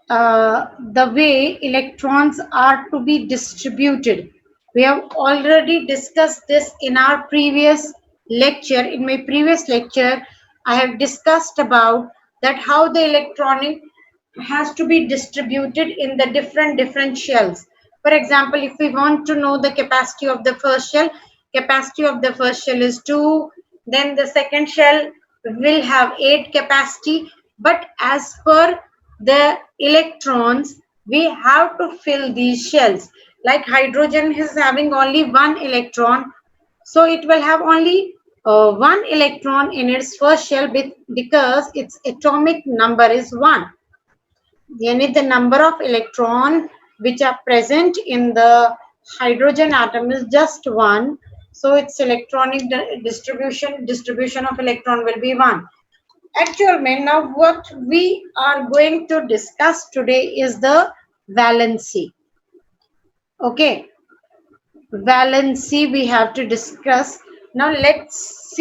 the way electrons are to be distributed. We have already discussed this in our previous lecture. In my previous lecture, I have discussed about that how the electronic has to be distributed in the different shells. For example, if we want to know the capacity of the first shell, capacity of the first shell is 2, then the second shell will have 8 capacity, but as per the electrons, we have to fill these shells. Like hydrogen is having only one electron, so it will have only one electron in its first shell because its atomic number is 1. Yani the number of electron which are present in the hydrogen atom is just 1. So its electronic distribution of electron will be 1. Actually, now what we are going to discuss today is the valency. Okay, valency we have to discuss. Now let's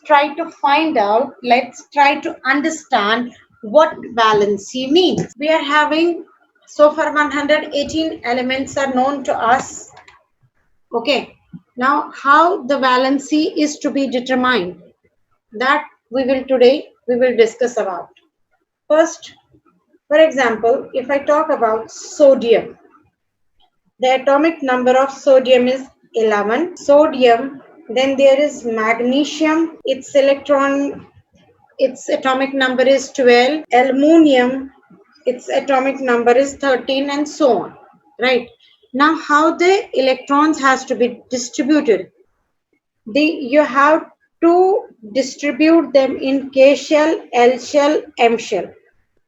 try to find out, let's try to understand what valency means. We are having so far 118 elements are known to us. Okay, now how the valency is to be determined, that we will discuss about. First, for example, if I talk about sodium, the atomic number of sodium is 11. Sodium, then there is magnesium, its atomic number is 12. Aluminium, its atomic number is 13, and so on. Right? Now, how the electrons has to be distributed? You have to distribute them in K shell, L shell, M shell.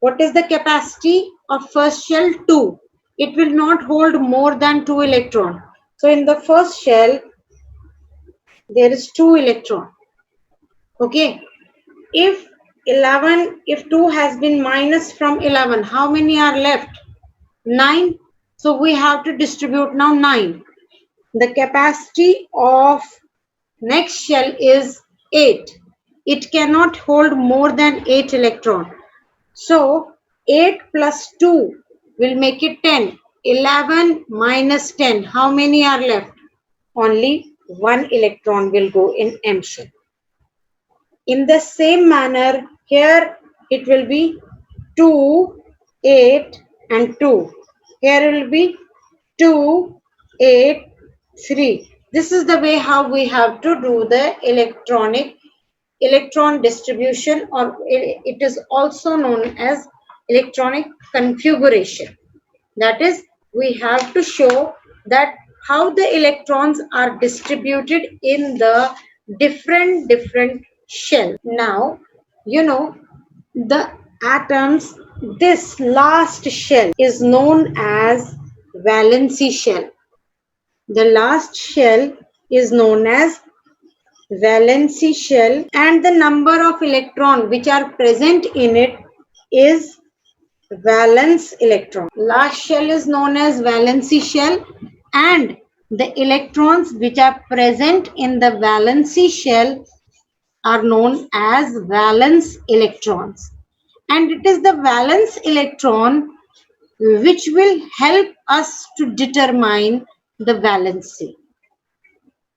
What is the capacity of first shell? 2. It will not hold more than 2 electron. So in the first shell, there is 2 electron. Okay. If 2 has been minus from 11, how many are left? 9. So we have to distribute now 9. The capacity of next shell is 8. It cannot hold more than 8 electron. So 8 plus 2 will make it 10. 11 minus 10. How many are left? Only 1 electron will go in M shell. In the same manner, here it will be 2, 8 and 2. Here it will be 2, 8, 3. This is the way how we have to do the electron distribution, or it is also known as electronic configuration. That is, we have to show that how the electrons are distributed in the different shell. Now, the atoms, this last shell is known as valency shell. The last shell is known as valency shell, and the number of electrons which are present in it is valence electron. Last shell is known as valency shell, and the electrons which are present in the valency shell are known as valence electrons. And it is the valence electron which will help us to determine the valency.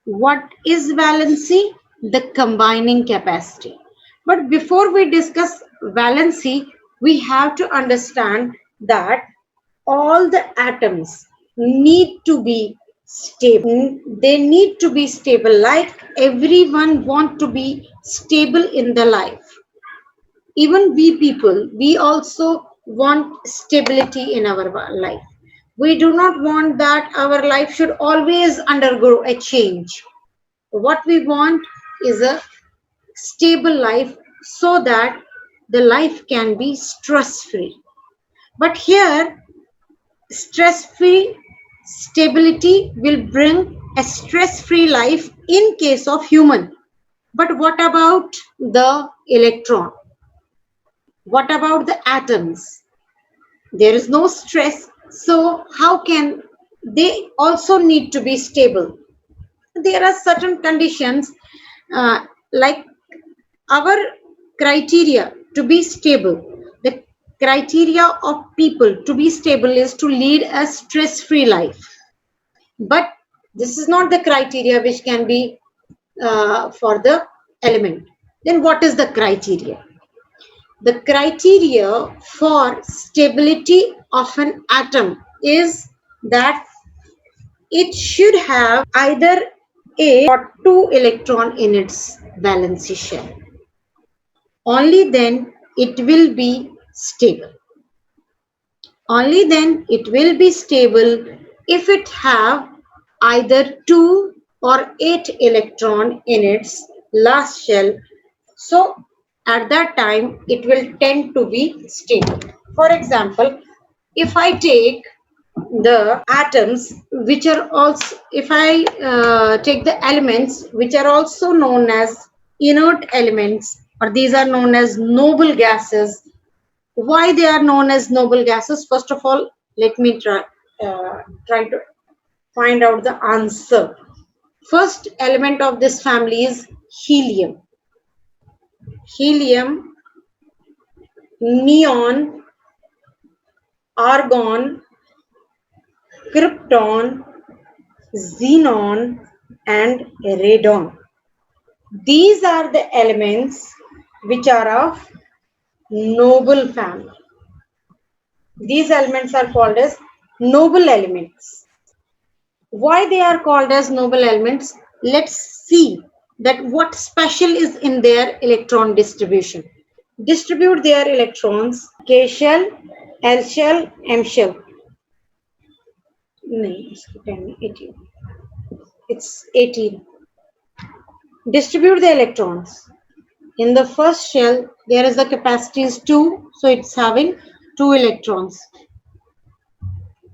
What is valency? The combining capacity. But before we discuss valency, we have to understand that all the atoms need to be stable. They need to be stable, like everyone want to be stable in the life. Even we people, we also want stability in our life. We do not want that our life should always undergo a change. What we want is a stable life so that the life can be stress free. But here, stress free stability will bring a stress free life in case of human. But what about the electron? What about the atoms? There is no stress, so how can they also need to be stable? There are certain conditions, like our criteria to be stable. The criteria of people to be stable is to lead a stress-free life. But this is not the criteria which can be for the element. Then what is the criteria? The criteria for stability of an atom is that it should have either a or two electron in its valency shell. Only then it will be stable. Only then it will be stable if it have either 2 or 8 electron in its last shell. So at that time it will tend to be stable. For example, if I take the atoms which are also, if I take the elements which are also known as inert elements, or these are known as noble gases. Why they are known as noble gases? First of all, let me try to find out the answer. First element of this family is helium. Helium, neon, argon, krypton, xenon, and radon. These are the elements which are of noble family. These elements are called as noble elements. Why they are called as noble elements? Let's see that what special is in their electron distribution. Distribute their electrons K shell, L shell, M shell. No, 18. It's 18. Distribute the electrons. In the first shell, there is the capacity is 2, so it's having 2 electrons.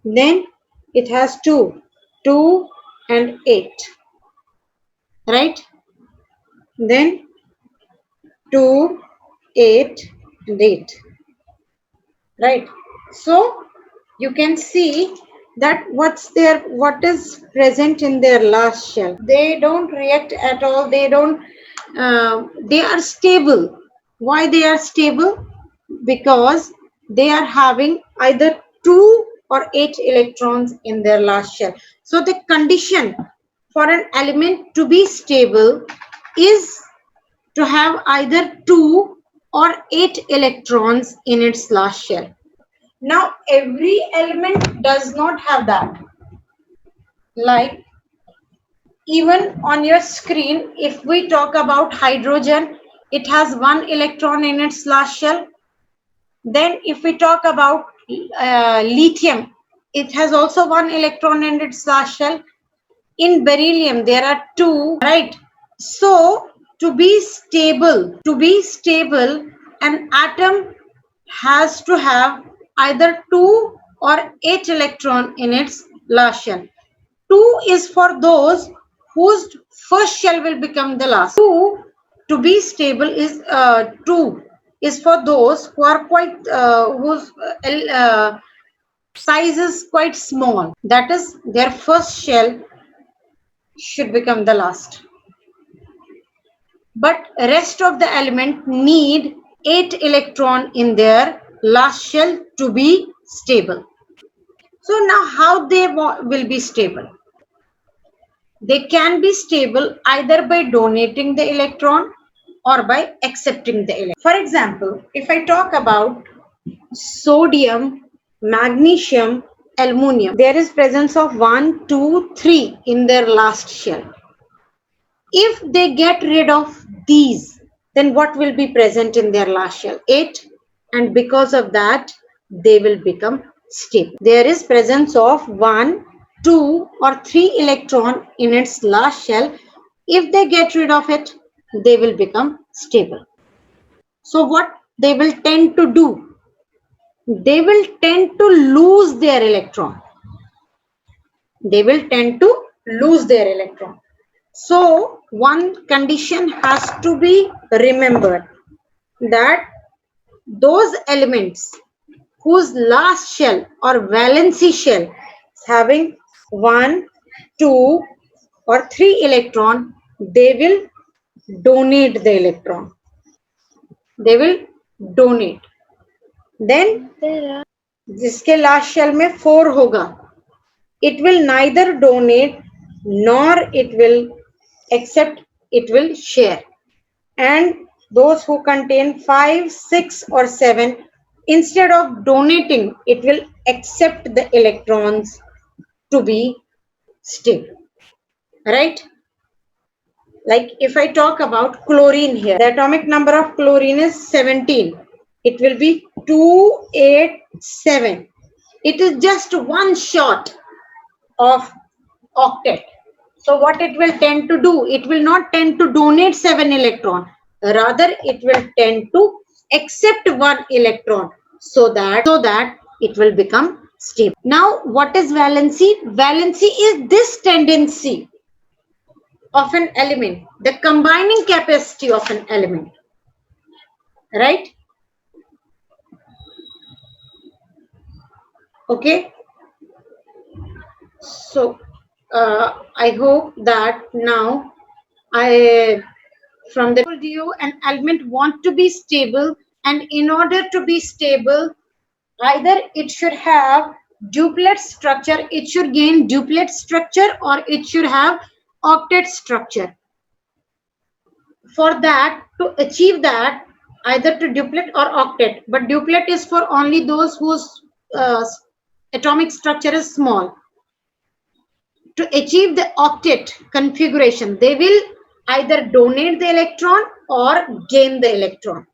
Then it has 2 and 8, right? Then 2, 8 and 8, right? So you can see that what is present in their last shell. They don't react at all. They don't. They are stable. Why they are stable? Because they are having either 2 or 8 electrons in their last shell. So the condition for an element to be stable is to have either 2 or 8 electrons in its last shell. Now every element does not have that. Like even on your screen, if we talk about hydrogen, it has 1 electron in its last shell. Then if we talk about lithium, it has also 1 electron in its last shell. In beryllium, there are 2, right? So to be stable, an atom has to have either 2 or 8 electron in its last shell. 2 is for those whose first shell will become the last. 2 to be stable is 2 is for those who are quite whose size is quite small. That is, their first shell should become the last. But rest of the element need 8 electron in their last shell to be stable. So now how they will be stable? They can be stable either by donating the electron or by accepting the electron. For example, if I talk about sodium, magnesium, aluminum, there is presence of 1, 2, 3 in their last shell. If they get rid of these, then what will be present in their last shell? 8, and because of that, they will become stable. There is presence of 1, 2 or 3 electron in its last shell. If they get rid of it, they will become stable. So what they will tend to do? They will tend to lose their electron. They will tend to lose their electron. So one condition has to be remembered, that those elements whose last shell or valency shell is having 1, 2 or 3 electron, they will donate the electron. They will donate. then जिसके last shell में 4 होगा, it will neither donate nor it will accept, it will share. And those who contain 5, 6 or 7, instead of donating, it will accept the electrons to be stable, right? Like if I talk about chlorine here, the atomic number of chlorine is 17. It will be 287. It is just one short of octet. So what it will tend to do? It will not tend to donate 7 electron. Rather, it will tend to accept 1 electron so that it will become stable. Now, what is valency? Valency is this tendency of an element, the combining capacity of an element, right? Okay. So I hope that now from the told you an element want to be stable, and in order to be stable, either it should have duplet structure, it should gain duplet structure, or it should have octet structure. For that, to achieve that, either to duplet or octet, but duplet is for only those whose atomic structure is small. To achieve the octet configuration, they will either donate the electron or gain the electron.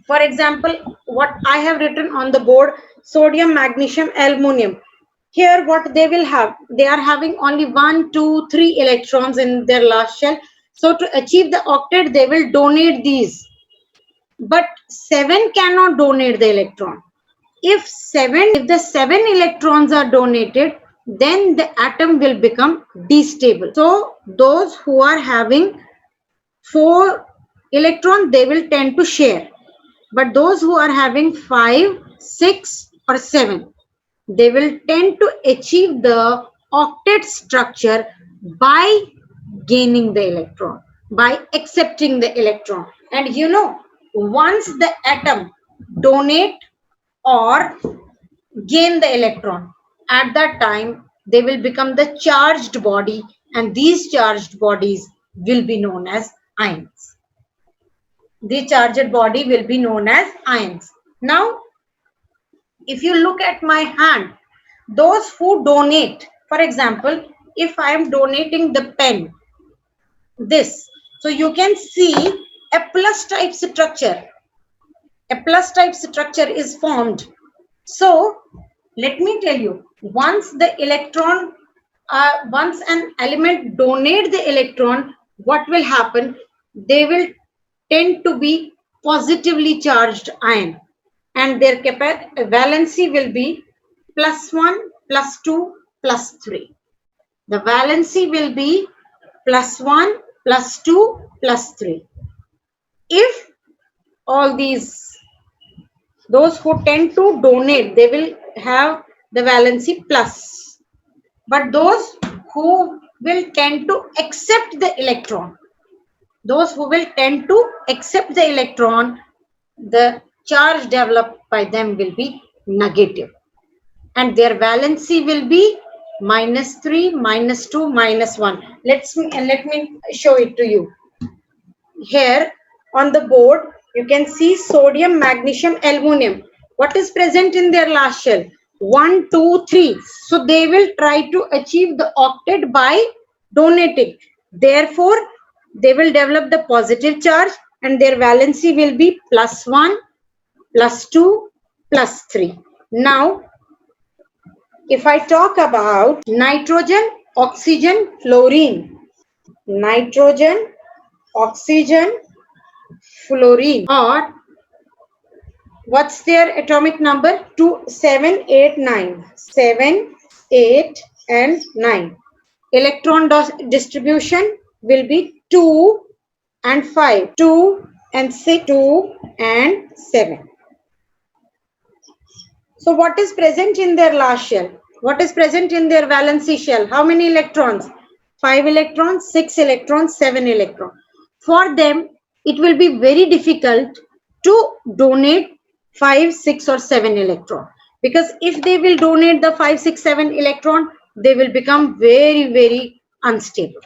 For example, what I have written on the board, sodium, magnesium, aluminum. Here what they will have, they are having only 1, 2, 3 electrons in their last shell. So to achieve the octet, they will donate these. But 7 cannot donate the electron. If the 7 electrons are donated, then the atom will become destable. So those who are having 4 electrons, they will tend to share. But those who are having 5, 6 or 7, they will tend to achieve the octet structure by gaining the electron, by accepting the electron. And you know, once the atom donate or gain the electron, at that time they will become the charged body, and these charged bodies will be known as ions. The charged body will be known as ions. Now, if you look at my hand, those who donate, for example, if I am donating the pen, this, so you can see a plus type structure. A plus type structure is formed. So let me tell you, once the electron, once an element donate the electron, what will happen? They will tend to be positively charged ion, and their valency will be +1, +2, +3. The valency will be +1, +2, +3. If all those who tend to donate, they will have the valency plus. But those who will tend to accept the electron, the charge developed by them will be negative. And their valency will be -3, -2, -1. Let me show it to you. Here on the board, you can see sodium, magnesium, aluminum. What is present in their last shell? 1, 2, 3. So they will try to achieve the octet by donating. Therefore, they will develop the positive charge, and their valency will be +1, +2, +3. Now, if I talk about nitrogen, oxygen, fluorine. Nitrogen, oxygen, fluorine, or what's their atomic number? 2, 7, 8, 9. 7, 8 and 9. Electron distribution will be 2 and 5, 2 and 6, 2 and 7. So what is present in their last shell? What is present in their valency shell? How many electrons? 5 electrons, 6 electrons, 7 electrons. For them, it will be very difficult to donate 5, 6 or 7 electron. Because if they will donate the 5, 6, 7 electron, they will become very, very unstable.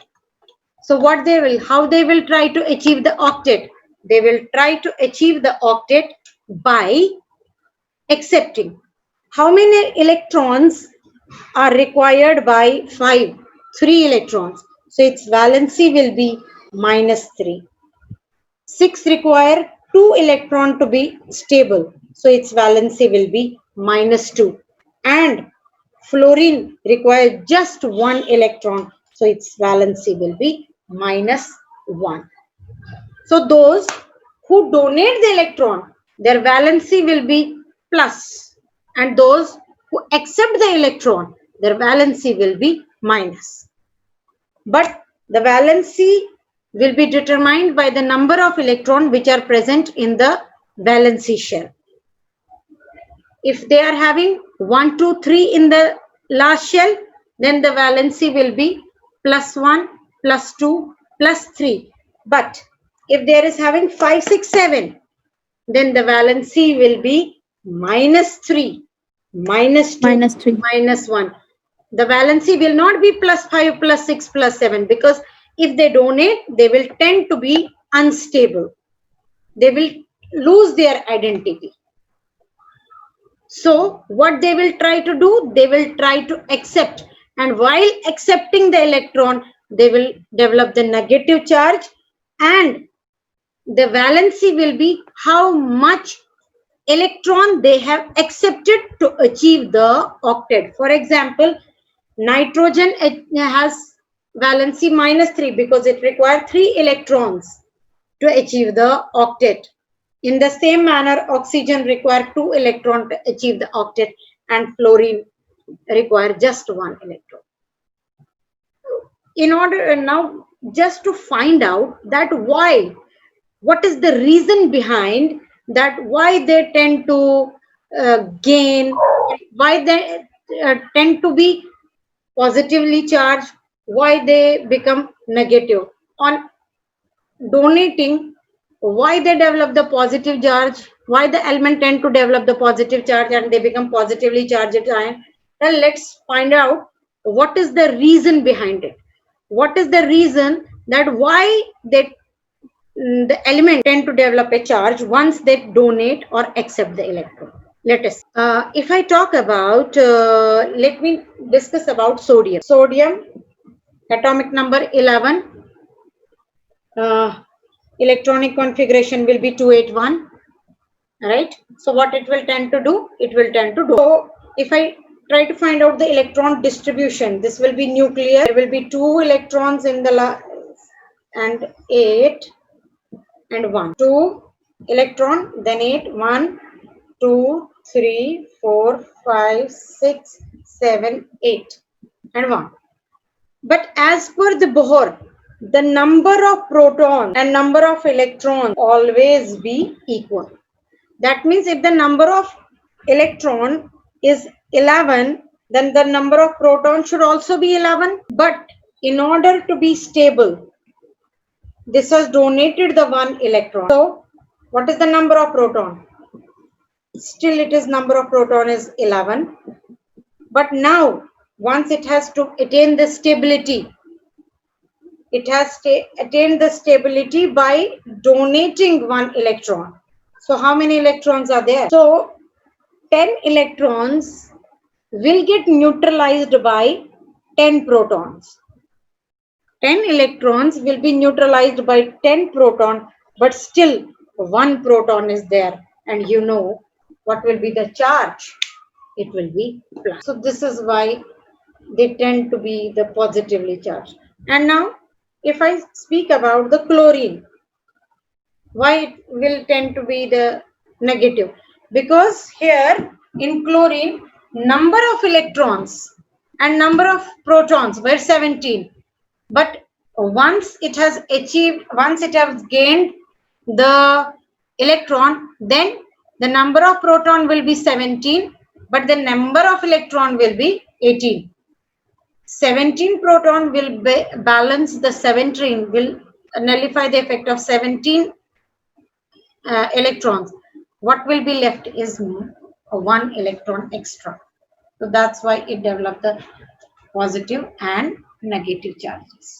So what they will, how they will try to achieve the octet? They will try to achieve the octet by accepting. How many electrons are required by 5? 3 electrons. So its valency will be -3. 6 require 2 electron to be stable. So its valency will be -2. And fluorine requires just 1 electron. So its valency will be -1. So those who donate the electron, their valency will be plus. And those who accept the electron, their valency will be minus. But the valency will be determined by the number of electrons which are present in the valency shell. If they are having 1, 2, 3 in the last shell, then the valency will be +1, +2, +3. But if there is having 5, 6, 7, then the valency will be -3, -2, -3. -1. The valency will not be +5, +6, +7, because if they donate, they will tend to be unstable. They will lose their identity. So what they will try to do? They will try to accept. And while accepting the electron, they will develop the negative charge, and the valency will be how much electron they have accepted to achieve the octet. For example, nitrogen has valency -3 because it requires 3 electrons to achieve the octet. In the same manner, oxygen requires 2 electrons to achieve the octet, and fluorine requires just 1 electron. In order now, just to find out that why, what is the reason behind that, why they tend to gain, why they tend to be positively charged, why they become negative. On donating, why they develop the positive charge, why the element tend to develop the positive charge and they become positively charged ion. Then let's find out what is the reason behind it. What is the reason that why they the element tend to develop a charge once they donate or accept the electron. Let us, if I talk about, let me discuss about sodium. Sodium, atomic number 11, electronic configuration will be 281, right? So what it will tend to do? It will tend to do. So if I try to find out the electron distribution, this will be nuclear. There will be 2 electrons in the and 8 and 1. 2 electron, then 8, 1, 2, 3, 4, 5, 6, 7, 8 and 1. But as per the Bohr, the number of protons and number of electrons always be equal. That means if the number of electron is 11, then the number of protons should also be 11. But in order to be stable, this has donated the 1 electron. So what is the number of proton? Still it is number of proton is 11. But now once it has to attain the stability, it has attained the stability by donating 1 electron. So how many electrons are there? So 10 electrons will get neutralized by 10 protons. 10 electrons will be neutralized by 10 proton, but still 1 proton is there, and you know what will be the charge? It will be plus. So this is why they tend to be the positively charged. And now if I speak about the chlorine, why it will tend to be the negative? Because here in chlorine, number of electrons and number of protons were 17. But once it has achieved, once it has gained the electron, then the number of proton will be 17, but the number of electron will be 18. 17 proton will balance the 17, will nullify the effect of 17 electrons. what will be left is one electron extra. So that's why it developed the positive and negative charges.